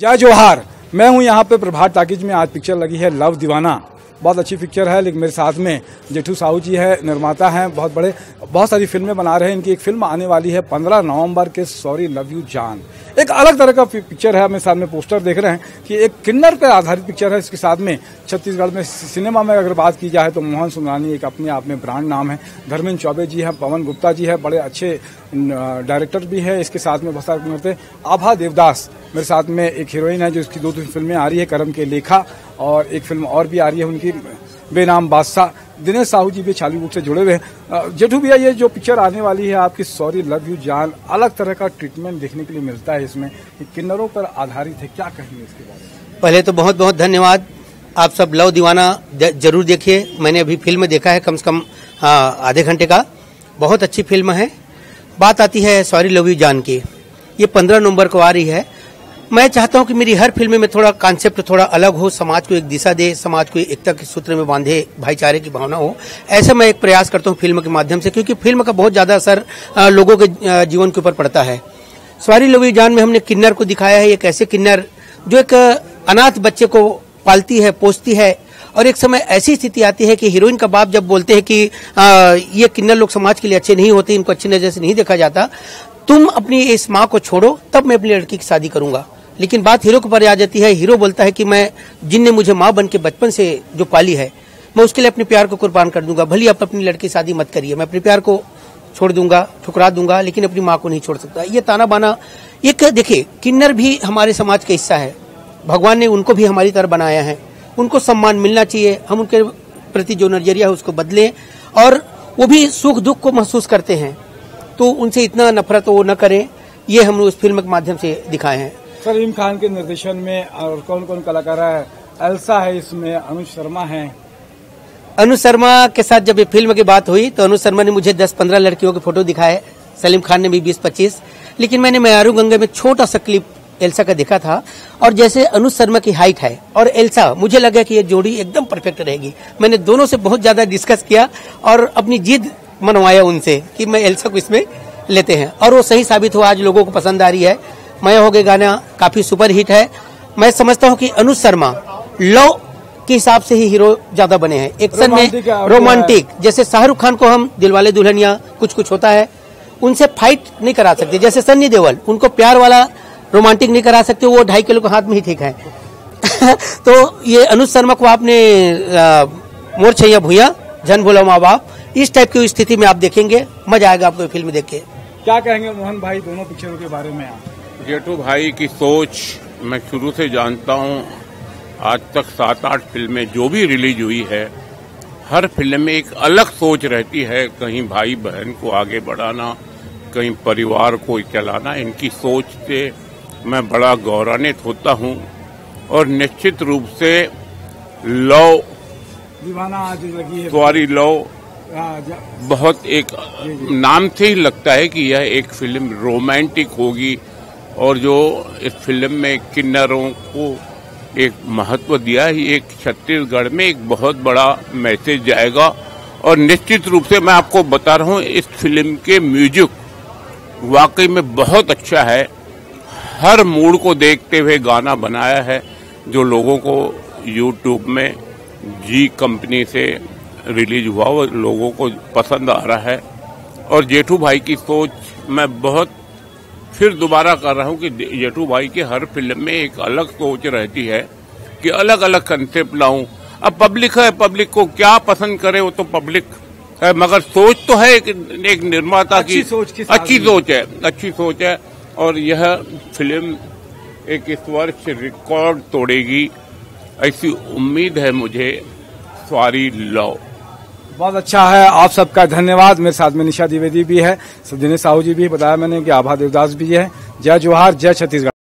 जय जोहार। मैं हूं यहाँ पे प्रभात टाकीज में। आज पिक्चर लगी है लव दीवाना। बहुत अच्छी पिक्चर है। लेकिन मेरे साथ में जेठू साहू जी है, निर्माता हैं, बहुत बड़े, बहुत सारी फिल्में बना रहे हैं। इनकी एक फिल्म आने वाली है 15 नवंबर के, सॉरी लव यू जान। एक अलग तरह का पिक्चर है। मेरे सामने पोस्टर देख रहे हैं कि एक किन्नर पर आधारित पिक्चर है। इसके साथ में छत्तीसगढ़ में सिनेमा में अगर बात की जाए तो मोहन सुमरानी एक अपने आप में ब्रांड नाम है। धर्मेंद्र चौबे जी हैं, पवन गुप्ता जी है, बड़े अच्छे डायरेक्टर भी है। इसके साथ में बहुत सारे करते आभा देवदास मेरे साथ में एक हीरोइन है जो इसकी 2-3 फिल्में आ रही है, करम के लेखा, और एक फिल्म और भी आ रही है उनकी बेनाम बादशाह। दिनेश साहू जी भी छालीवुड से जुड़े हुए हैं। जेठू भैया, ये जो पिक्चर आने वाली है आपकी सॉरी लव यू जान, अलग तरह का ट्रीटमेंट देखने के लिए मिलता है इसमें, किन्नरों पर आधारित है, क्या कहेंगे इसके बारे में? पहले तो बहुत बहुत धन्यवाद। आप सब लव दीवाना जरूर देखिए। मैंने अभी फिल्म देखा है कम से कम आधे घंटे का। बहुत अच्छी फिल्म है। बात आती है सॉरी लव यू जान की, ये 15 नवंबर को आ रही है। मैं चाहता हूं कि मेरी हर फिल्म में थोड़ा कॉन्सेप्ट थोड़ा अलग हो, समाज को एक दिशा दे, समाज को एकता के सूत्र में बांधे, भाईचारे की भावना हो। ऐसा मैं एक प्रयास करता हूं फिल्म के माध्यम से, क्योंकि फिल्म का बहुत ज्यादा असर लोगों के जीवन के ऊपर पड़ता है। सॉरी लव यू जान में हमने किन्नर को दिखाया है। एक ऐसे किन्नर जो एक अनाथ बच्चे को पालती है, पोसती है, और एक समय ऐसी स्थिति आती है कि हीरोइन का बाप जब बोलते हैं कि ये किन्नर लोग समाज के लिए अच्छे नहीं होते, इनको अच्छी नजर से नहीं देखा जाता, तुम अपनी इस माँ को छोड़ो, तब मैं अपनी लड़की की शादी करूंगा। लेकिन बात हीरो के ऊपर आ जाती है। हीरो बोलता है कि मैं जिनने मुझे माँ बन के बचपन से जो पाली है, मैं उसके लिए अपने प्यार को कुर्बान कर दूंगा। भले आप अपनी लड़की की शादी मत करिए, मैं अपने प्यार को छोड़ दूंगा, ठुकरा दूंगा, लेकिन अपनी माँ को नहीं छोड़ सकता। ये ताना बाना, एक देखिए किन्नर भी हमारे समाज का हिस्सा है। भगवान ने उनको भी हमारी तरह बनाया है, उनको सम्मान मिलना चाहिए। हम उनके प्रति जो नजरिया है उसको बदलें, और वो भी सुख दुख को महसूस करते हैं, तो उनसे इतना नफरत वो न करें। ये हम उस फिल्म के माध्यम से दिखाए हैं। सलीम खान के निर्देशन में और कौन कौन कलाकार है? एल्सा है इसमें, अनुज शर्मा है। अनुज शर्मा के साथ जब ये फिल्म की बात हुई तो अनुज शर्मा ने मुझे 10-15 लड़कियों के फोटो दिखाए, सलीम खान ने भी 20-25, लेकिन मैंने मैयारू गंगा में छोटा सा क्लिप एल्सा का देखा था। और जैसे अनुज शर्मा की हाइट है और एल्सा, मुझे लगा कि ये जोड़ी एकदम परफेक्ट रहेगी। मैंने दोनों से बहुत ज्यादा डिस्कस किया और अपनी जिद मनवाया उनसे कि मैं एल्सा को इसमें लेते हैं, और वो सही साबित हुआ। आज लोगों को पसंद आ रही है। मैं हो गए गाना काफी सुपर हिट है। मैं समझता हूं कि अनुज शर्मा लव के हिसाब से ही हीरो ज्यादा बने हैं। एक्शन में रोमांटिक, जैसे शाहरुख खान को हम दिलवाले दुल्हनिया कुछ कुछ होता है, उनसे फाइट नहीं करा सकते। जैसे सन्नी देओल, उनको प्यार वाला रोमांटिक नहीं करा सकते, वो 2.5 किलो के हाथ में ही ठीक है। तो ये अनुज शर्मा को आपने मोर छैया भूया, जन बोला माँ बाप, इस टाइप की स्थिति में आप देखेंगे, मजा आएगा आपको फिल्म देख के। क्या कहेंगे मोहन भाई दोनों पिक्चरों के बारे में? जेठू भाई की सोच मैं शुरू से जानता हूं। आज तक 7-8 फिल्में जो भी रिलीज हुई है, हर फिल्म में एक अलग सोच रहती है। कहीं भाई बहन को आगे बढ़ाना, कहीं परिवार को चलाना। इनकी सोच से मैं बड़ा गौरवान्वित होता हूं। और निश्चित रूप से लव दीवाना आज लगी है, सॉरी लव बहुत एक नाम से ही लगता है कि यह एक फिल्म रोमांटिक होगी। और जो इस फिल्म में किन्नरों को एक महत्व दिया है, एक छत्तीसगढ़ में एक बहुत बड़ा मैसेज जाएगा। और निश्चित रूप से मैं आपको बता रहा हूँ, इस फिल्म के म्यूजिक वाकई में बहुत अच्छा है। हर मूड को देखते हुए गाना बनाया है, जो लोगों को यूट्यूब में जी कंपनी से रिलीज हुआ, वो लोगों को पसंद आ रहा है। और जेठू भाई की सोच मैं बहुत फिर दोबारा कर रहा हूं कि जेठू भाई की हर फिल्म में एक अलग सोच रहती है कि अलग अलग कंसेप्ट लाऊं। अब पब्लिक है, पब्लिक को क्या पसंद करे वो तो पब्लिक है, मगर सोच तो है एक निर्माता की अच्छी सोच है। और यह फिल्म एक इस वर्ष रिकॉर्ड तोड़ेगी, ऐसी उम्मीद है मुझे। सॉरी लव बहुत अच्छा है। आप सबका धन्यवाद। मेरे साथ में निशा द्विवेदी भी है, दिनेश साहू जी भी बताया मैंने कि आभा देवदास भी है। जय जोहार, जय छत्तीसगढ़।